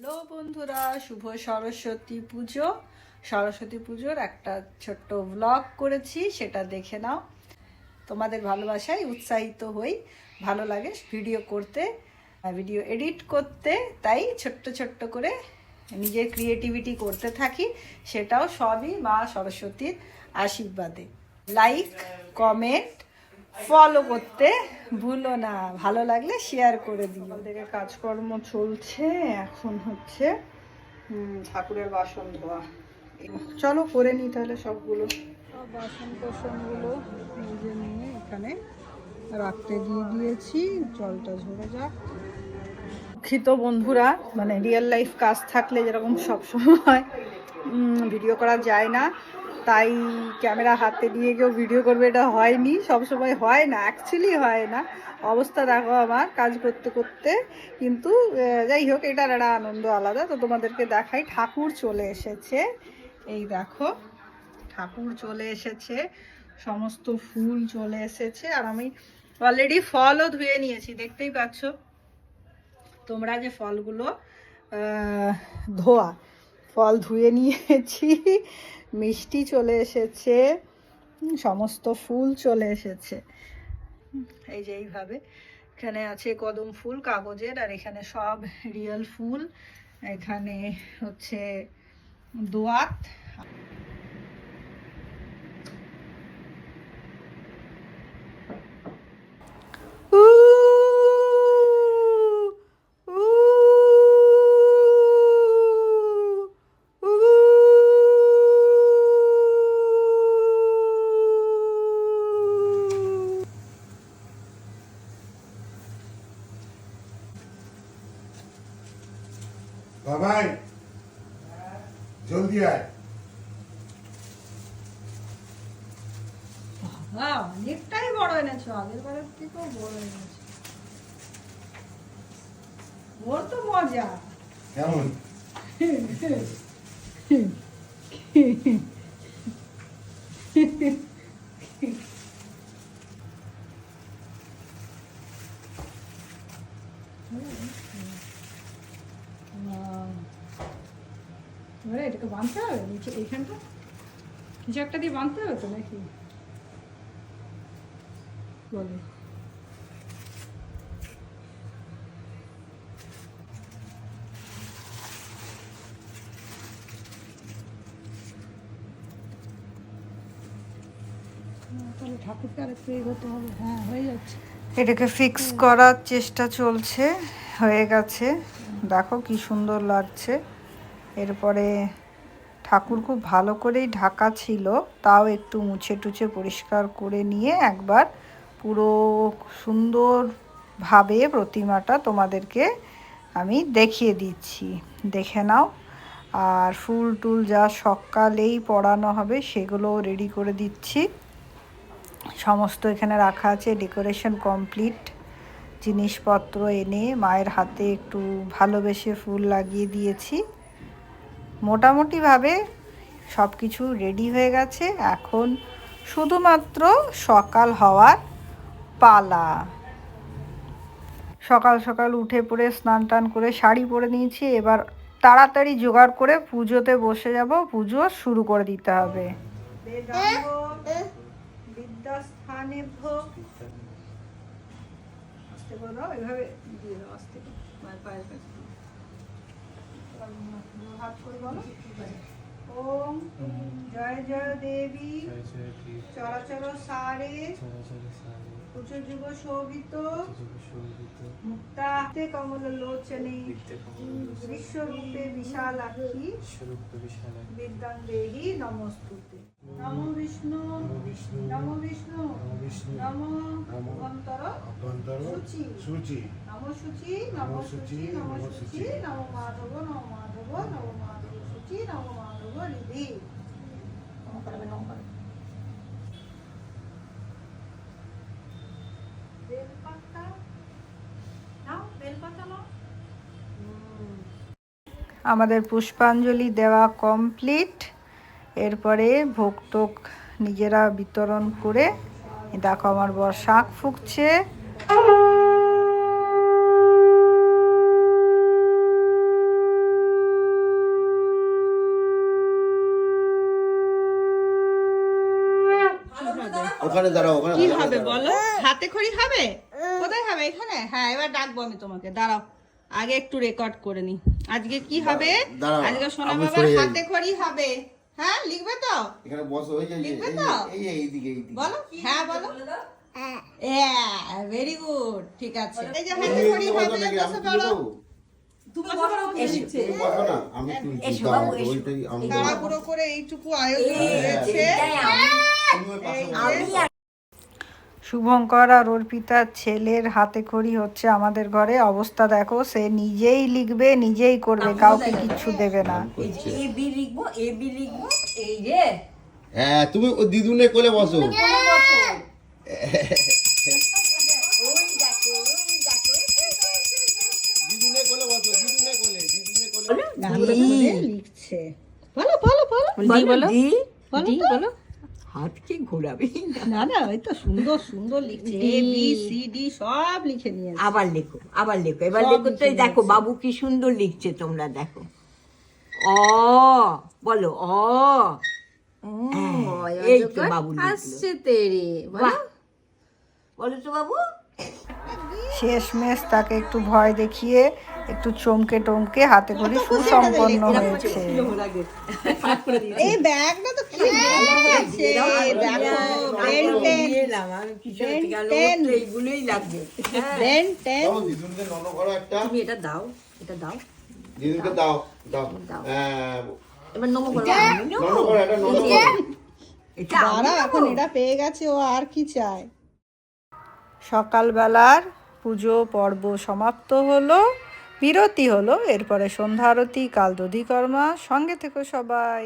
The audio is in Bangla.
হ্যালো বন্ধুরা, শুভ সরস্বতী পুজো। সরস্বতী পুজোর একটা ছোট্ট ব্লগ করেছি, সেটা দেখে নাও। তোমাদের ভালোবাসায় উৎসাহিত হই, ভালো লাগে ভিডিও করতে, ভিডিও এডিট করতে, তাই ছোট্ট ছোট্ট করে নিজের ক্রিয়েটিভিটি করতে থাকি। সেটাও সবই মা সরস্বতীর আশীর্বাদে। লাইক, কমেন্ট, ফলো করতে ভুলো না। ভালো লাগলে শেয়ার করে দিও। থেকে কাজকর্ম চলছে, এখন হচ্ছে ঠাকুরের বাসন ধোয়া। চলো করে নিই তাহলে সবগুলো। সব বাসন কোসনগুলো নিজে নিয়ে এখানে রাখতে দিয়েছি, জলটা ঝরে যাক। দুঃখিত বন্ধুরা, মানে রিয়েল লাইফ কাজ থাকলে যেরকম সবসময় ভিডিও করা যায় না, তাই ক্যামেরা হাতে নিয়ে কেউ ভিডিও করবে এটা হয়নি, সবসময় হয় না, অ্যাকচুয়ালি হয় না। অবস্থা দেখো আমার কাজ করতে করতে, কিন্তু যাই হোক, এটার একটা আনন্দ আলাদা। তো তোমাদেরকে দেখাই, ঠাকুর চলে এসেছে। এই দেখো, ঠাকুর চলে এসেছে, সমস্ত ফুল চলে এসেছে, আর আমি অলরেডি ফলও ধুয়ে নিয়েছি, দেখতেই পাচ্ছ তোমরা যে ফলগুলো ধোয়া। ফল ধুয়ে নিয়েছি, মিষ্টি চলে এসেছে, সমস্ত ফুল চলে এসেছে। এই যে এইভাবে এখানে আছে কদম ফুল কাগজের, আর এখানে সব রিয়েল ফুল। এখানে হচ্ছে দোয়াত। বাবাই জলদি আয়। অনেকটাই বড় এনেছো, আগের বারের থেকেও বড় এনেছো। ওর তো মজা। কেমন? এটাকে বাঁধতে হবে নিচে, এইখানটা কিছু একটা দিয়ে বাঁধতে হবে তো নাকি বলে? তাহলে ঠাকুরকে আরেকটু এগোতে হবে। হ্যাঁ, হয়ে যাচ্ছে। এটাকে ফিক্স করার চেষ্টা চলছে, হয়ে গেছে। দেখো কি সুন্দর লাগছে। এরপরে ঠাকুর খুব ভালো করেই ঢাকা ছিল, তাও একটু মুছে টুছে পরিষ্কার করে নিয়ে একবার পুরো সুন্দরভাবে প্রতিমাটা তোমাদেরকে আমি দেখিয়ে দিচ্ছি, দেখে নাও। আর ফুল টুল যা সকালেই পরানো হবে সেগুলো রেডি করে দিচ্ছি, সমস্ত এখানে রাখা আছে, ডেকোরেশন কমপ্লিট। জিনিসপত্র এনে মায়ের হাতে একটু ভালোবেসে ফুল লাগিয়ে দিয়েছি। মোটামুটিভাবে সব কিছু রেডি হয়ে গেছে, এখন শুধুমাত্র সকাল হওয়ার পালা। সকাল সকাল উঠে পড়ে স্নান টান করে শাড়ি পরে নিয়েছি, এবার তাড়াতাড়ি জোগাড় করে পুজোতে বসে যাব, পুজো শুরু করে দিতে হবে। বিদ্যাস্থানে ভোগ আস্তে করে দাও, এভাবে দিয়ে দাও আস্তে করে, পায়ের কাছে হাত করে বলো, ওম জয় জয় দেবী চরাচর সারে উচ্চ যুগ শোভিত মুক্তাতে কমল লোচনে বিশ্বরূপে বিশালাক্ষী বিদ্যাং দেহি নমস্তুতে। নমো বিষ্ণু নমো বিষ্ণু নমো অভ্যন্তর সূচি নমো সূচি নমো সূচি নমো সূচি নমো মাধব নমো মাধব নমো মাধব সূচি নমো মাধব হৃদি। আমাদের পুষ্পাঞ্জলি দেওয়া কমপ্লিট। এরপরে ভোগ টোক নিজেরা বিতরণ করে, দেখো আমার বর শাঁখ ফুঁকছে। ওখানে দাঁড়াও, ওখানে কি ওখানে হবে দাঁড়াও। বলো? হাতে খড়ি হবে? কোথায় হবে? এখানে? হ্যাঁ, এবার ডাকবো আমি তোমাকে, দাঁড়াও, আগে একটু রেকর্ড করে নি। আজকে কি হবে? দাঁড়াও, আজকে সোনা আমি বাবার সরে যাই। হাতে খড়ি হবে। হ্যাঁ, লিখবে তো? এখানে বসো, এই যে লিখবে এই তো? যে এইদিকে এইদিকে। বলো, হ্যাঁ বলো। ভেরি গুড, ঠিক আছে। এই যে হাতে তুমি খড়ি এদিকে বসো হবে, নাকি? বসে আমি তুলে পড়ো। দেবো? তুমি বসো না, আমি তুলছি। দাঁড়াও, ওইটাই আমি তাড়াহুড়ো করে এইটুকু আয়োজন হয়েছে। তুমি ওই পাশে বসো। শুভঙ্কর আর অর্পিতার ছেলের হাতে খড়ি হচ্ছে আমাদের ঘরে। অবস্থা দেখো, সে নিজেই লিখবে, নিজেই করবে, কাউকে কিচ্ছু দেবে না। এ বি লিখবো, এ বি লিখবো, এই যে হ্যাঁ, তুমি ওই দিদুনে কোলে বসো। ওই দেখো, ওই দেখো, দিদুনে কোলে বসো, দিদুনে কোলে, দিদুনে কোলে। লিখছে। বলো বলো বলো বলো ডি, বলো ডি তো। বলো, হাত কি ঘোরাবে না না, ওই তো সুন্দর সুন্দর লিখছে, এ বি সি ডি সব লিখে নিয়েছে। আবার লেখো, আবার লেখো, এবার সব লেখো তো, লিখে দেখো নিয়েছে। বাবু কি সুন্দর লিখছে, তোমরা দেখো। অ বলো, অ হ্যাঁ, এই তো বাবু লিখলো। বাহ, বলো তো বাবু। শেষমেশ তাকে একটু ভয় দেখিয়ে, একটু চমকে টমকে হাতে করে সুসম্পন্ন হয়েছে। এই ব্যাগটা তো কি ভালো হয়েছে, দেখো, পেন পেন এলাম আমি, কিছু পেন, গেল পেন। এইগুলোই লাগবে। হ্যাঁ, পেন পেন। দাও, দিদুনকে নন করো একটা। তুমি এটা দাও, এটা দাও, দিদুনকে দাও, দাও। দাও। হ্যাঁ, এবার নমো করো। আমি নেবো? নন করো, এটা নন করো। এটা আমি দাঁড়া, নেবো? এখন এটা পেয়ে গেছে, ও আর কি চায়। সকালবেলার পুজো পর্ব সমাপ্ত হলো, বিরতি হলো, এরপরে সন্ধ্যা আরতি, কাল দধিকর্মা। সঙ্গে থেকো সবাই।